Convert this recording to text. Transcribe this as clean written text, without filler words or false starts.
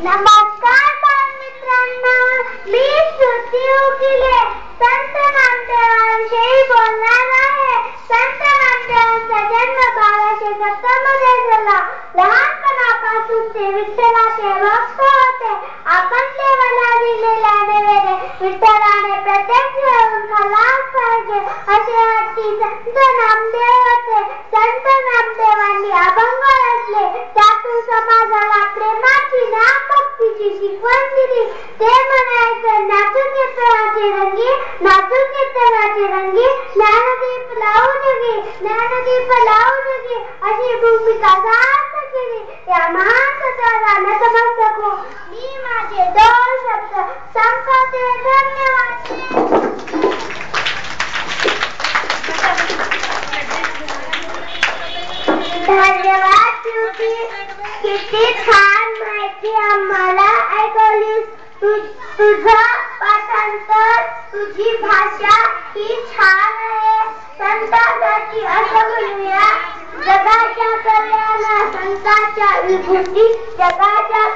नमस्कार बालमित्रांनो, मी श्रुती उकिले संत नामदेवांविषयी बोलणार आहे. संत नामदेवांचा जन्म 1270 मध्ये झाला. लहानपणापासून ते विठ्ठलाचे भक्त होते. आपण देवाला दिलेल्या नैवेद्य विठ्ठलाने प्रत्यक्ष घेऊन खाल्लाच पाहिजे असे हट्टी संत नामदेव होते. संत नामदेवांनी अभंग रचले, त्यातून समाजाला प्रेमाची भक्तीची शिकवण दिली. ते म्हणायचे, नाचून कीर्तनाचे रंगी, नाचून कीर्तनाचे रंगी, ज्ञानदीप लावू जगी, ज्ञानदीप लावू जगी अशी भूमिका सार्थ केली. या महान सताला नतमस्तक हो. मी माझे 2 शब्द संपवते. धन्यवाद. धन्यवाद श्रुती, किती छान माहिती आम्हाला ऐकवलीस. तुझं पाठांतर, तुझी भाषा ही छान आहे. संतांसाठी असं म्हणूया, जगाच्या कल्याण संतांच्या विभूती, जगाच्या